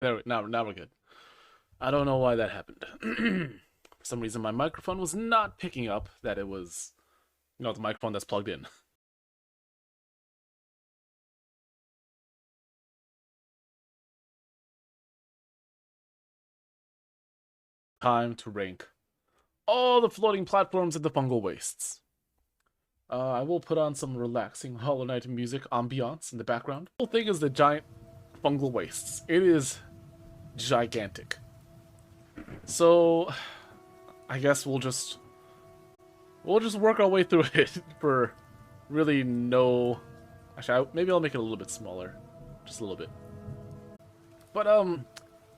Now we're good. I don't know why that happened. For some reason, my microphone was not picking up that it was, the microphone that's plugged in. Time to rank all the floating platforms in the Fungal Wastes. I will put on some relaxing Hollow Knight music ambiance in the background. The whole thing is the giant Fungal Wastes. It is gigantic. So, I guess we'll just work our way through it for really no. Actually, maybe I'll make it a little bit smaller, just a little bit. But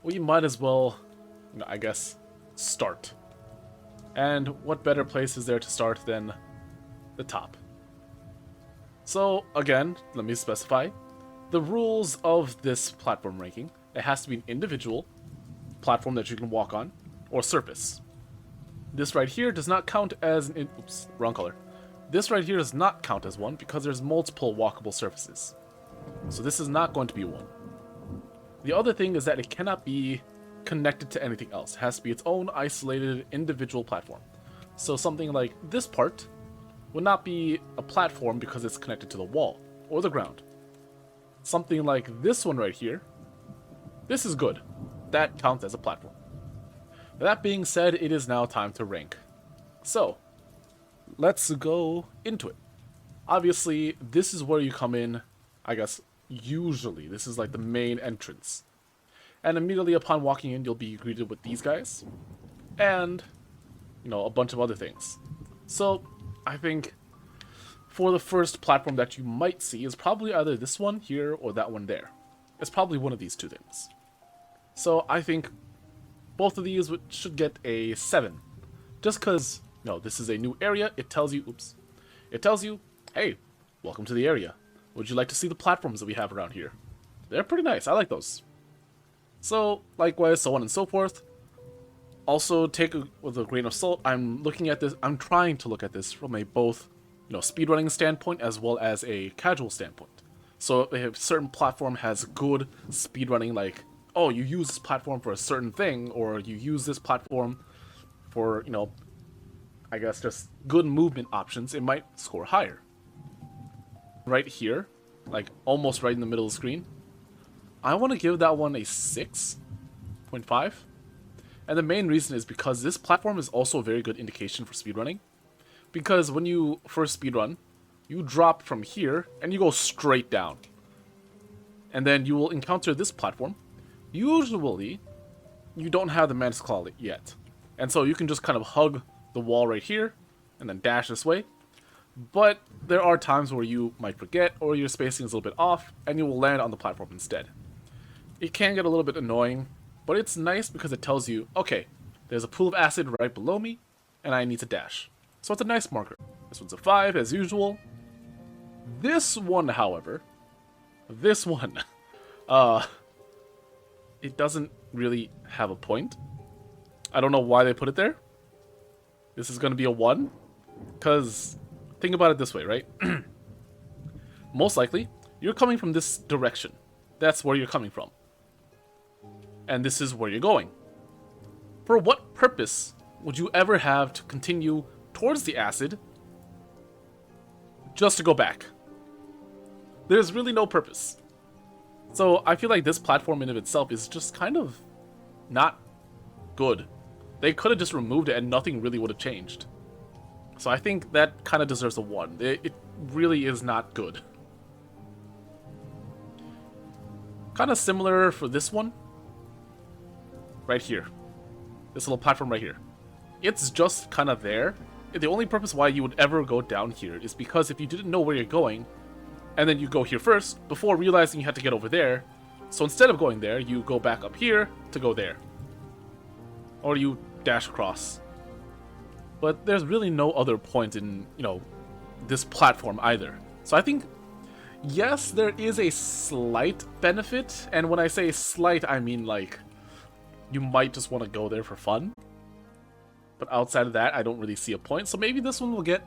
we might as well, I guess, start. And what better place is there to start than the top? So again, let me specify the rules of this platform ranking. It has to be an individual platform that you can walk on, or surface. This right here does not count as an... Oops, wrong color. This right here does not count as one because there's multiple walkable surfaces. So this is not going to be one. The other thing is that it cannot be connected to anything else. It has to be its own isolated individual platform. So something like this part would not be a platform because it's connected to the wall or the ground. Something like this one right here, this is good. That counts as a platform. That being said, it is now time to rank. So, let's go into it. Obviously, this is where you come in, I guess, usually. This is like the main entrance. And immediately upon walking in, you'll be greeted with these guys. And, a bunch of other things. So, I think for the first platform that you might see is probably either this one here or that one there. It's probably one of these two things. So, I think both of these should get a 7. Just because, this is a new area, it tells you, hey, welcome to the area. Would you like to see the platforms that we have around here? They're pretty nice, I like those. So, likewise, so on and so forth. Also, take it with a grain of salt. I'm trying to look at this from a both, speedrunning standpoint as well as a casual standpoint. So, if a certain platform has good speedrunning, like, oh, you use this platform for a certain thing, or you use this platform for, I guess just good movement options, it might score higher. Right here, like almost right in the middle of the screen, I want to give that one a 6.5. And the main reason is because this platform is also a very good indication for speedrunning. Because when you first speedrun, you drop from here and you go straight down. And then you will encounter this platform. Usually, you don't have the Mantis Claw yet. And so you can just kind of hug the wall right here and then dash this way. But there are times where you might forget or your spacing is a little bit off and you will land on the platform instead. It can get a little bit annoying, but it's nice because it tells you, okay, there's a pool of acid right below me and I need to dash. So it's a nice marker. This one's a 5 as usual. This one, however, it doesn't really have a point. I don't know why they put it there. This is going to be a 1. Because, think about it this way, right? Most likely, you're coming from this direction. That's where you're coming from. And this is where you're going. For what purpose would you ever have to continue towards the acid just to go back? There's really no purpose. So I feel like this platform in of itself is just kind of not good. They could have just removed it and nothing really would have changed. So I think that kind of deserves a 1. It really is not good. Kind of similar for this one. Right here. This little platform right here. It's just kind of there. The only purpose why you would ever go down here is because if you didn't know where you're going, and then you go here first, before realizing you had to get over there, so instead of going there, you go back up here to go there. Or you dash across. But there's really no other point in, this platform either. So I think, yes, there is a slight benefit, and when I say slight, I mean like, you might just want to go there for fun. But outside of that, I don't really see a point, so maybe this one will get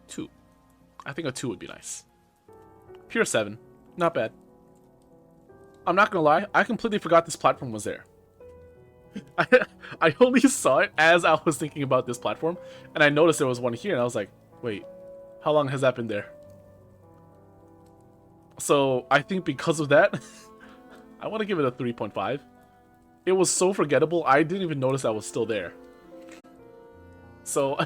2. I think a 2 would be nice. Pure 7. Not bad. I'm not gonna lie, I completely forgot this platform was there. I, I only saw it as I was thinking about this platform, and I noticed there was one here, and I was like, wait, how long has that been there? So I think because of that, I want to give it a 3.5. It was so forgettable, I didn't even notice I was still there. So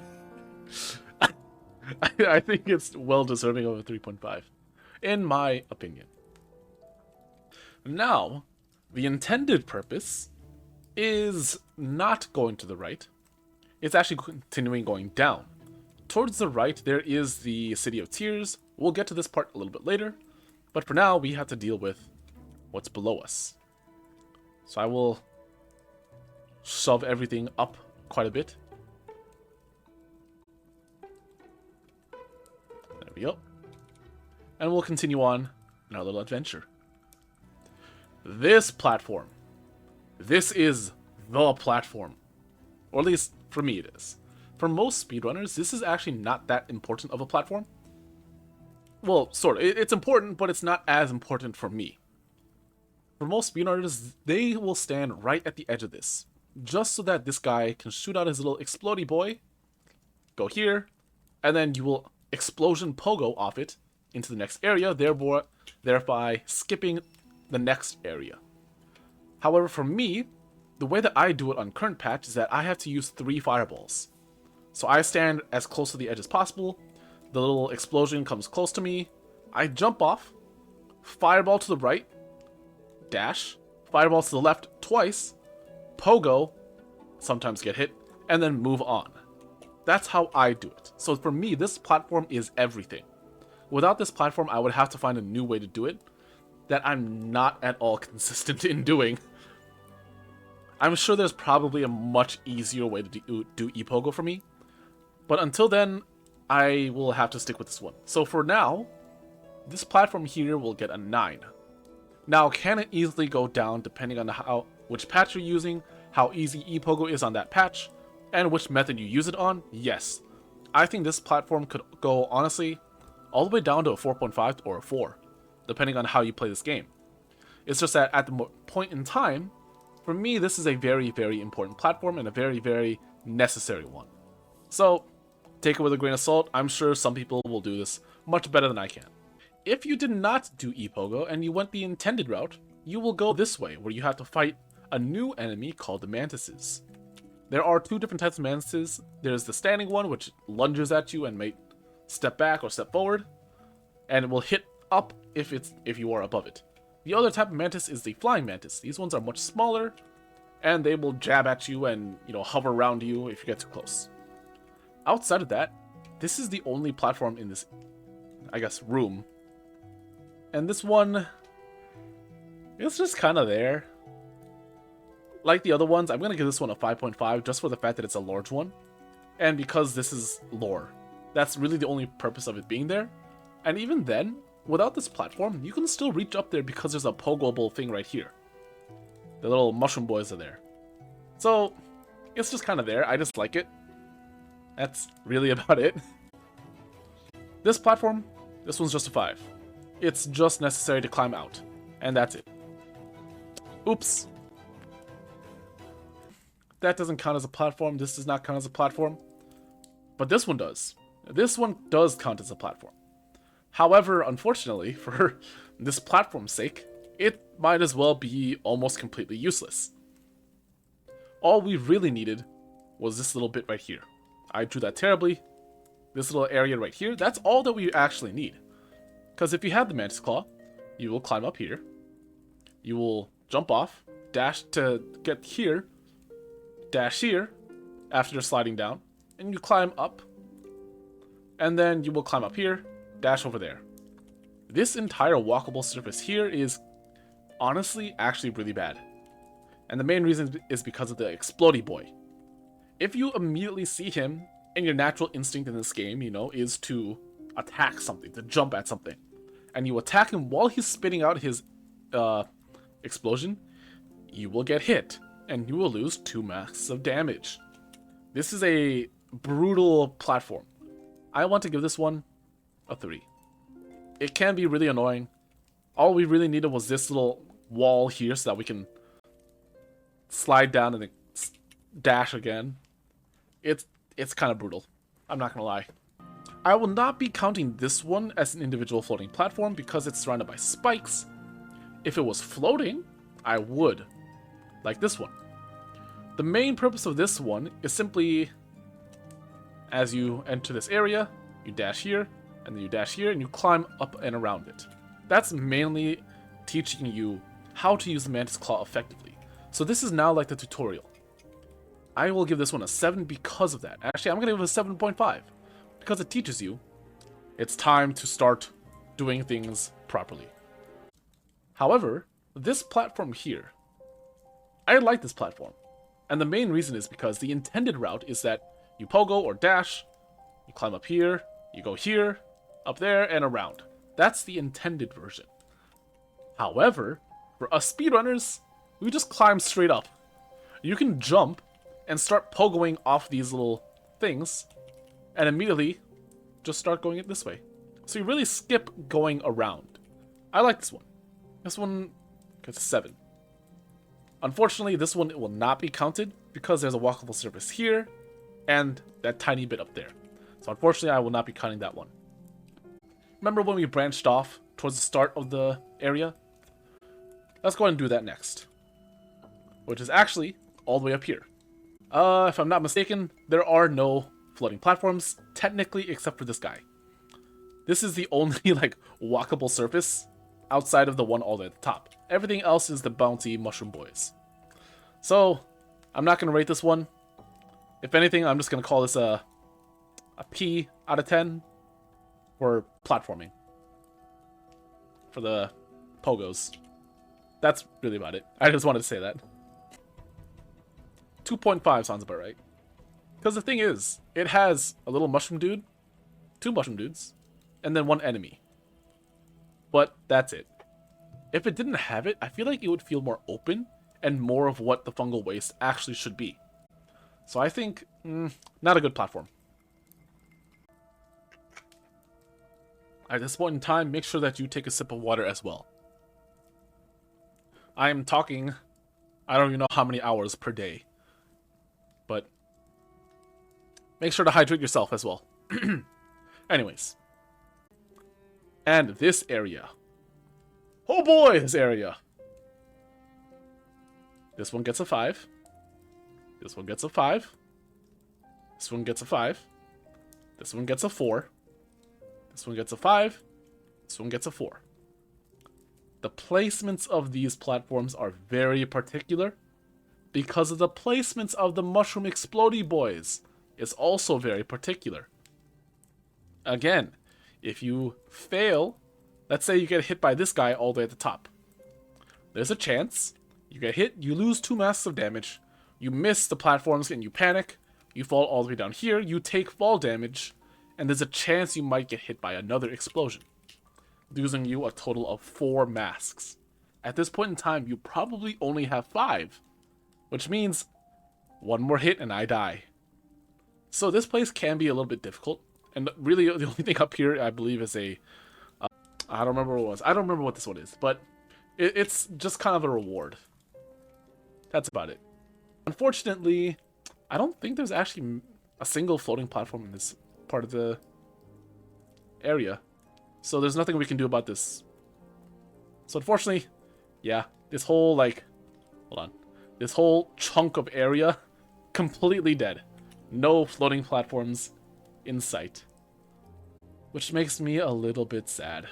I think it's well deserving of a 3.5, in my opinion. Now, the intended purpose is not going to the right. It's actually continuing going down. Towards the right, there is the City of Tears. We'll get to this part a little bit later, but for now, we have to deal with what's below us. So I will shove everything up quite a bit. There we go. And we'll continue on in our little adventure. This platform. This is the platform. Or at least, for me it is. For most speedrunners, this is actually not that important of a platform. Well, sort of. It's important, but it's not as important for me. For most speedrunners, they will stand right at the edge of this. Just so that this guy can shoot out his little explodey boy. Go here. And then you will explosion pogo off it into the next area, thereby skipping the next area. However, for me, the way that I do it on current patch is that I have to use 3 fireballs. So I stand as close to the edge as possible, the little explosion comes close to me, I jump off, fireball to the right, dash, fireball to the left twice, pogo, sometimes get hit, and then move on. That's how I do it. So for me, this platform is everything. Without this platform, I would have to find a new way to do it that I'm not at all consistent in doing. I'm sure there's probably a much easier way to do ePogo for me, but until then, I will have to stick with this one. So for now, this platform here will get a 9. Now, can it easily go down depending on which patch you're using, how easy ePogo is on that patch, and which method you use it on? Yes. I think this platform could go, honestly, all the way down to a 4.5 or a 4, depending on how you play this game. It's just that at the point in time, for me, this is a very, very important platform and a very, very necessary one. So, take it with a grain of salt. I'm sure some people will do this much better than I can. If you did not do ePogo and you went the intended route, you will go this way, where you have to fight a new enemy called the Mantises. There are 2 different types of Mantises. There's the standing one, which lunges at you and may step back or step forward, and it will hit up if you are above it. The other type of mantis is the flying mantis. These ones are much smaller, and they will jab at you and, hover around you if you get too close. Outside of that, this is the only platform in this, I guess, room. And this one, it's just kind of there. Like the other ones, I'm going to give this one a 5.5 just for the fact that it's a large one. And because this is lore. That's really the only purpose of it being there. And even then, without this platform, you can still reach up there because there's a pogoable thing right here. The little mushroom boys are there. So, it's just kind of there. I just like it. That's really about it. This platform, this one's just a 5. It's just necessary to climb out. And that's it. Oops. That doesn't count as a platform. This does not count as a platform. But this one does. This one does count as a platform. However, unfortunately, for this platform's sake, it might as well be almost completely useless. All we really needed was this little bit right here. I drew that terribly. This little area right here, that's all that we actually need. Because if you have the Mantis Claw, you will climb up here. You will jump off, dash to get here, dash here, after sliding down, and you climb up. And then you will climb up here, dash over there. This entire walkable surface here is honestly actually really bad. And the main reason is because of the explodey boy. If you immediately see him, and your natural instinct in this game, is to attack something, to jump at something, and you attack him while he's spitting out his explosion, you will get hit, and you will lose 2 max of damage. This is a brutal platform. I want to give this one a 3. It can be really annoying. All we really needed was this little wall here so that we can slide down and then dash again. It's kind of brutal. I'm not gonna lie. I will not be counting this one as an individual floating platform because it's surrounded by spikes. If it was floating, I would. Like this one. The main purpose of this one is simply, as you enter this area, you dash here, and then you dash here, and you climb up and around it. That's mainly teaching you how to use the Mantis Claw effectively. So this is now like the tutorial. I will give this one a 7 because of that. Actually, I'm going to give it a 7.5. Because it teaches you it's time to start doing things properly. However, this platform here, I like this platform. And the main reason is because the intended route is that you pogo or dash, you climb up here, you go here, up there, and around. That's the intended version. However, for us speedrunners, we just climb straight up. You can jump and start pogoing off these little things, and immediately just start going it this way. So you really skip going around. I like this one. This one gets a 7. Unfortunately, this one will not be counted because there's a walkable surface here and that tiny bit up there. So unfortunately, I will not be counting that one. Remember when we branched off towards the start of the area? Let's go ahead and do that next, which is actually all the way up here. If I'm not mistaken, there are no floating platforms, technically, except for this guy. This is the only, like, walkable surface outside of the one all the way at the top. Everything else is the bouncy mushroom boys. So, I'm not going to rate this one. If anything, I'm just going to call this a P out of 10 for platforming. For the pogos. That's really about it. I just wanted to say that. 2.5 sounds about right. Because the thing is, it has a little mushroom dude, 2 mushroom dudes, and then 1 enemy. But that's it. If it didn't have it, I feel like it would feel more open and more of what the Fungal Waste actually should be. So I think, not a good platform. At this point in time, make sure that you take a sip of water as well. I am talking, I don't even know how many hours per day. But make sure to hydrate yourself as well. Anyways. And this area. Oh boy, this area. This one gets a 5. This one gets a 5. This one gets a 5. This one gets a 4. This one gets a 5. This one gets a 4. The placements of these platforms are very particular because of the placements of the mushroom explodey boys is also very particular. Again, if you fail, let's say you get hit by this guy all the way at the top. There's a chance you get hit, you lose 2 masks of damage, you miss the platforms and you panic, you fall all the way down here, you take fall damage, and there's a chance you might get hit by another explosion, losing you a total of 4 masks. At this point in time, you probably only have 5, which means 1 more hit and I die. So this place can be a little bit difficult, and really the only thing up here, I believe, is a... I don't remember what it was. I don't remember what this one is, but it's just kind of a reward. That's about it. Unfortunately, I don't think there's actually a single floating platform in this part of the area. So there's nothing we can do about this. So unfortunately, yeah, this whole, like, hold on. This whole chunk of area, completely dead. No floating platforms in sight. Which makes me a little bit sad.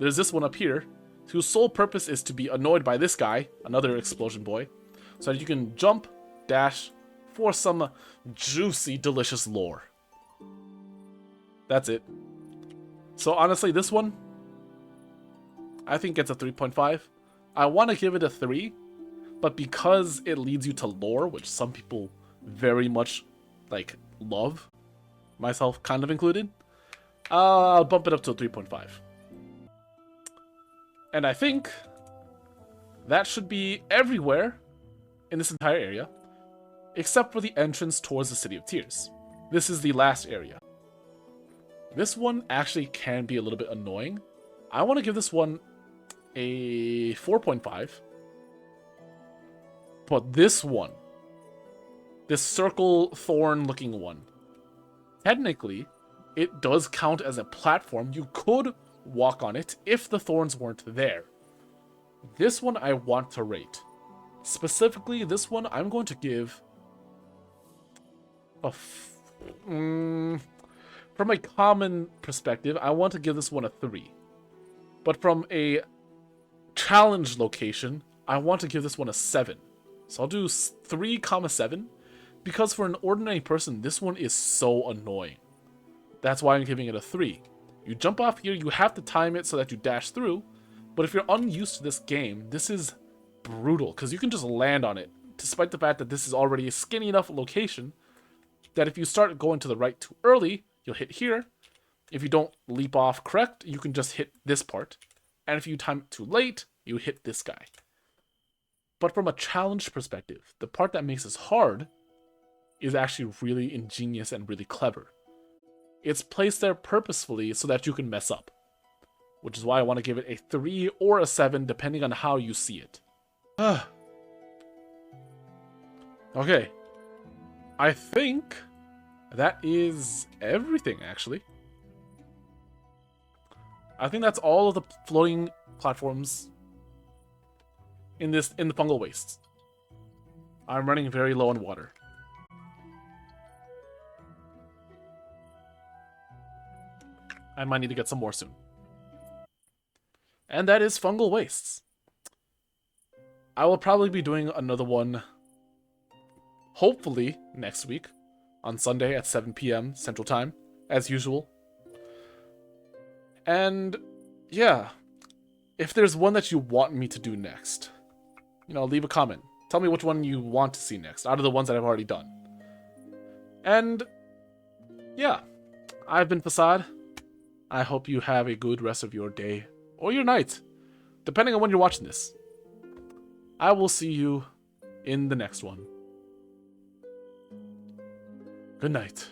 There's this one up here, whose sole purpose is to be annoyed by this guy, another explosion boy, so that you can jump, dash, for some juicy, delicious lore. That's it. So honestly, this one, I think it's a 3.5. I want to give it a 3, but because it leads you to lore, which some people very much, like, love, myself kind of included, I'll bump it up to a 3.5. And I think that should be everywhere in this entire area, except for the entrance towards the City of Tears. This is the last area. This one actually can be a little bit annoying. I want to give this one a 4.5. But this one, this circle thorn looking one, technically, it does count as a platform. You could walk on it if the thorns weren't there. This one I want to rate. Specifically, this one I'm going to give a... from a common perspective, I want to give this one a 3. But from a challenge location, I want to give this one a 7. So I'll do 3,7, because for an ordinary person, this one is so annoying. That's why I'm giving it a 3. You jump off here, you have to time it so that you dash through, but if you're unused to this game, this is brutal, because you can just land on it, despite the fact that this is already a skinny enough location, that if you start going to the right too early, you'll hit here. If you don't leap off correct, you can just hit this part, and if you time it too late, you hit this guy. But from a challenge perspective, the part that makes this hard is actually really ingenious and really clever. It's placed there purposefully so that you can mess up, which is why I want to give it a 3 or a 7 depending on how you see it. Okay, I think that is everything, actually. I think that's all of the floating platforms in the Fungal Wastes. I'm running very low on water. I might need to get some more soon. And that is Fungal Wastes. I will probably be doing another one, hopefully next week, on Sunday at 7 p.m. Central Time, as usual. And yeah, if there's one that you want me to do next, leave a comment. Tell me which one you want to see next, out of the ones that I've already done. And yeah, I've been Facade. I hope you have a good rest of your day, or your night, depending on when you're watching this. I will see you in the next one. Good night.